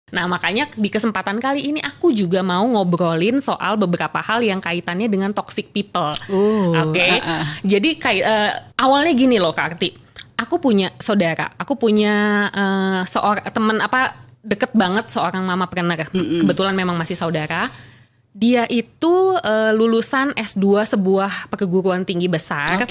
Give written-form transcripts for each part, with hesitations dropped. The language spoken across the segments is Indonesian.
Nah, makanya di kesempatan kali ini aku juga mau ngobrolin soal beberapa hal yang kaitannya dengan toxic people. Oke. Jadi awalnya gini loh Kak Arti. Aku punya saudara, aku punya seorang teman deket banget seorang mamapreneur. Kebetulan memang masih saudara. Dia itu lulusan S2 sebuah perguruan tinggi besar.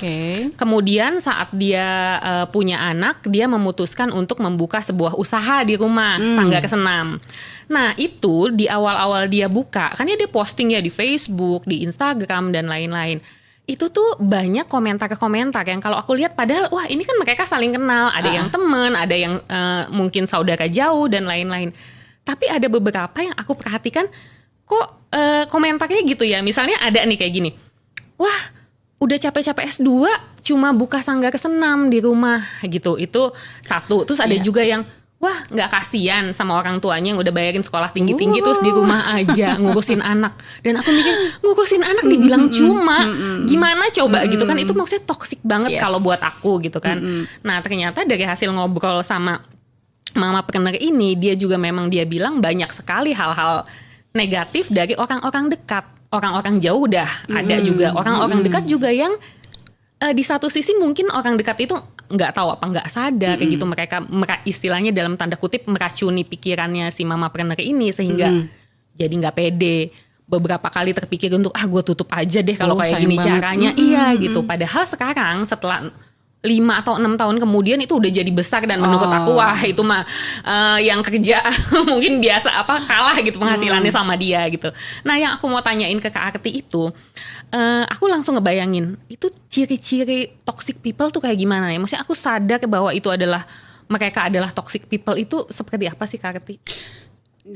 Kemudian saat dia punya anak, dia memutuskan untuk membuka sebuah usaha di rumah, sanggar senam. Nah itu di awal-awal dia buka, kan dia posting ya di Facebook, di Instagram dan lain-lain. Itu tuh banyak komentar-komentar yang kalau aku lihat padahal wah ini kan mereka saling kenal, ada yang teman, ada yang mungkin saudara jauh dan lain-lain. Tapi ada beberapa yang aku perhatikan kok komentarnya gitu ya. Misalnya ada nih kayak gini. Wah, udah capek-capek S2 cuma buka sanggar senam di rumah gitu. Itu satu. Terus ada juga yang wah, nggak kasihan sama orang tuanya yang udah bayarin sekolah tinggi-tinggi terus di rumah aja ngurusin anak. Dan aku mikir, ngurusin anak dibilang cuma gimana coba gitu kan. Itu maksudnya toksik banget kalau buat aku gitu kan. Nah, ternyata dari hasil ngobrol sama mamapreneur ini, dia juga memang dia bilang banyak sekali hal-hal negatif dari orang-orang dekat. Orang-orang jauh udah ada juga. Orang-orang dekat juga yang di satu sisi mungkin orang dekat itu nggak tahu apa nggak sadar kayak gitu. Mereka istilahnya dalam tanda kutip meracuni pikirannya si mamapreneur ini sehingga jadi nggak pede. Beberapa kali terpikir untuk gue tutup aja deh kalau kayak gini caranya. Iya gitu. Padahal sekarang setelah 5 atau 6 tahun kemudian itu udah jadi besar dan menurut aku wah itu mah yang kerja mungkin biasa kalah gitu penghasilannya sama dia gitu. Nah yang aku mau tanyain ke Kak Arti itu aku langsung ngebayangin itu ciri-ciri toxic people tuh kayak gimana ya. Maksudnya aku sadar bahwa itu adalah mereka adalah toxic people itu seperti apa sih Kak Arti?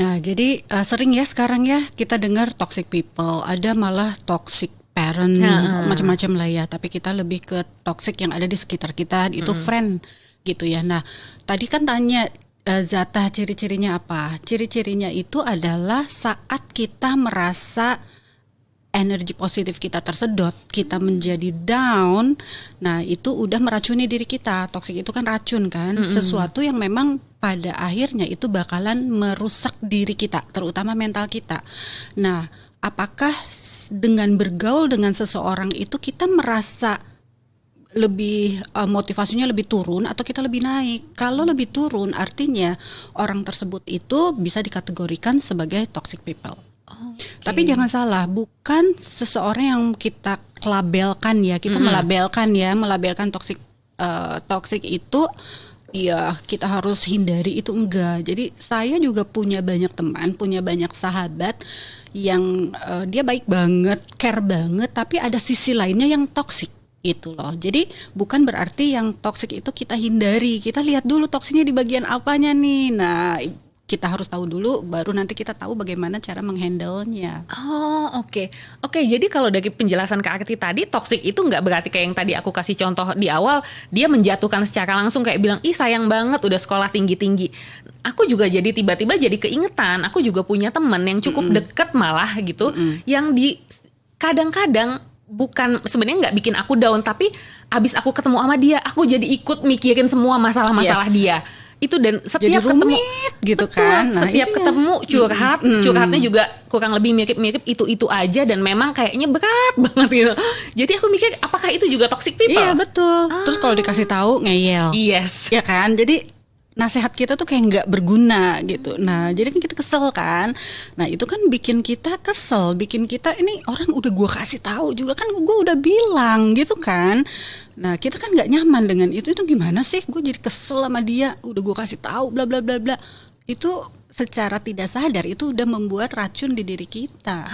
Nah jadi sering ya sekarang ya kita dengar toxic people, ada malah toxic parent, macam-macam lah ya. Tapi kita lebih ke toxic yang ada di sekitar kita, itu friend gitu ya. Nah tadi kan tanya Zata ciri-cirinya apa? Ciri-cirinya itu adalah saat kita merasa energi positif kita tersedot, kita menjadi down. Nah itu udah meracuni diri kita. Toxic itu kan racun kan, sesuatu yang memang pada akhirnya itu bakalan merusak diri kita, terutama mental kita. Nah apakah dengan bergaul dengan seseorang itu kita merasa lebih motivasinya lebih turun atau kita lebih naik? Kalau lebih turun artinya orang tersebut itu bisa dikategorikan sebagai toxic people. Tapi jangan salah, bukan seseorang yang kita labelkan ya, kita melabelkan toxic itu ya kita harus hindari, itu enggak. Jadi saya juga punya banyak teman, punya banyak sahabat yang dia baik banget, care banget, tapi ada sisi lainnya yang toksik itu loh. Jadi bukan berarti yang toksik itu kita hindari, kita lihat dulu toksiknya di bagian apanya nih. Nah kita harus tahu dulu, baru nanti kita tahu bagaimana cara menghandle-nya. Oke. Jadi kalau dari penjelasan Kak Arti tadi, toksik itu nggak berarti kayak yang tadi aku kasih contoh di awal, dia menjatuhkan secara langsung kayak bilang, ih sayang banget udah sekolah tinggi-tinggi. Aku juga jadi tiba-tiba jadi keingetan, aku juga punya temen yang cukup deket malah gitu, yang kadang-kadang bukan sebenarnya nggak bikin aku down, tapi abis aku ketemu sama dia, aku jadi ikut mikirin semua masalah-masalah dia. Itu dan setiap ketemu gitu kan. Nah, setiap ketemu curhatnya juga kurang lebih mirip-mirip itu aja dan memang kayaknya berat banget gitu. Jadi aku mikir apakah itu juga toxic people? Iya betul. Terus kalau dikasih tahu ngeyel. Yes. Ya kan? Jadi nasihat kita tuh kayak nggak berguna gitu. Nah jadi kan kita kesel kan. Nah itu kan bikin kita kesel, bikin kita ini orang udah gue kasih tahu juga kan, gue udah bilang gitu kan. Nah kita kan nggak nyaman dengan itu gimana sih? Gue jadi kesel sama dia, udah gue kasih tahu bla bla bla bla. Itu secara tidak sadar itu udah membuat racun di diri kita.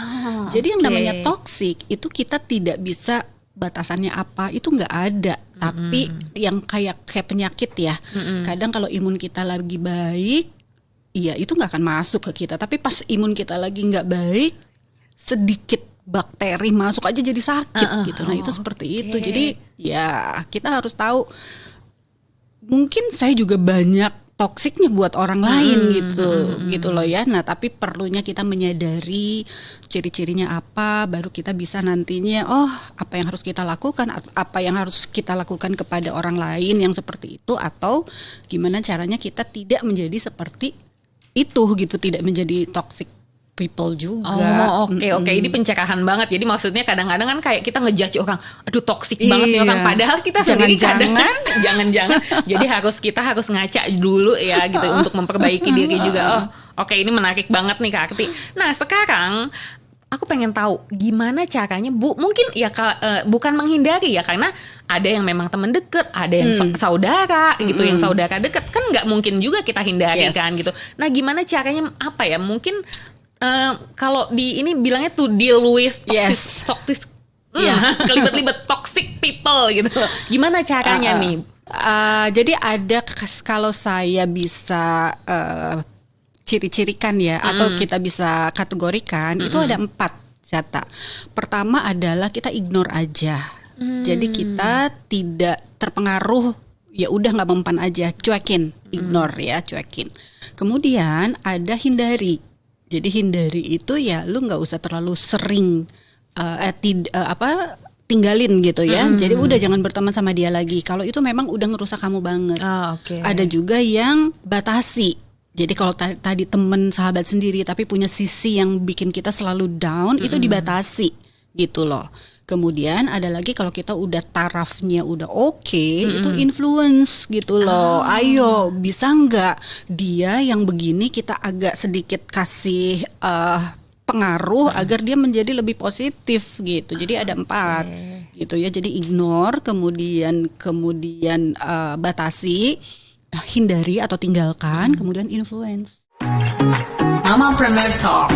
Jadi yang namanya toksik itu kita tidak bisa batasannya apa itu nggak ada, tapi yang kayak penyakit ya. Kadang kalau imun kita lagi baik, iya itu nggak akan masuk ke kita. Tapi pas imun kita lagi nggak baik, sedikit bakteri masuk aja jadi sakit gitu. Nah itu seperti itu. Jadi ya kita harus tahu. Mungkin saya juga banyak toksiknya buat orang lain gitu loh ya. Nah tapi perlunya kita menyadari ciri-cirinya apa, baru kita bisa nantinya apa yang harus kita lakukan, apa yang harus kita lakukan kepada orang lain yang seperti itu, atau gimana caranya kita tidak menjadi seperti itu gitu, tidak menjadi toxic people juga. Oke. Ini pencegahan banget. Jadi maksudnya kadang-kadang kan kayak kita ngejudge orang, aduh toksik banget nih orang. Padahal kita sendiri jangan-jangan. Jadi kita harus ngaca dulu ya gitu untuk memperbaiki diri juga. Oke, ini menarik banget nih Kak Akti. Nah sekarang aku pengen tahu gimana caranya mungkin ya bukan menghindari ya, karena ada yang memang teman deket, ada yang saudara gitu, yang saudara deket kan nggak mungkin juga kita hindari kan gitu. Nah gimana caranya apa ya, mungkin kalau di ini bilangnya to deal with toxic kelibet-libet toxic people gitu. Gimana caranya nih? Jadi ada, kalau saya bisa ciri-cirikan ya, atau kita bisa kategorikan, itu ada 4 data. Pertama adalah kita ignore aja. Jadi kita tidak terpengaruh, ya udah nggak mempan aja, cuekin, ignore ya, cuekin. Kemudian ada hindari. Jadi hindari itu ya lu nggak usah terlalu sering tinggalin gitu ya. Jadi udah jangan berteman sama dia lagi. Kalau itu memang udah ngerusak kamu banget. Ada juga yang batasi. Jadi kalau tadi temen sahabat sendiri tapi punya sisi yang bikin kita selalu down, itu dibatasi gitu loh. Kemudian ada lagi kalau kita udah tarafnya udah oke, itu influence gitu loh. Ayo, bisa nggak dia yang begini kita agak sedikit kasih pengaruh agar dia menjadi lebih positif gitu. Jadi ada 4 gitu ya. Jadi ignore, kemudian batasi, hindari atau tinggalkan, kemudian influence. Mamapreneur Talk.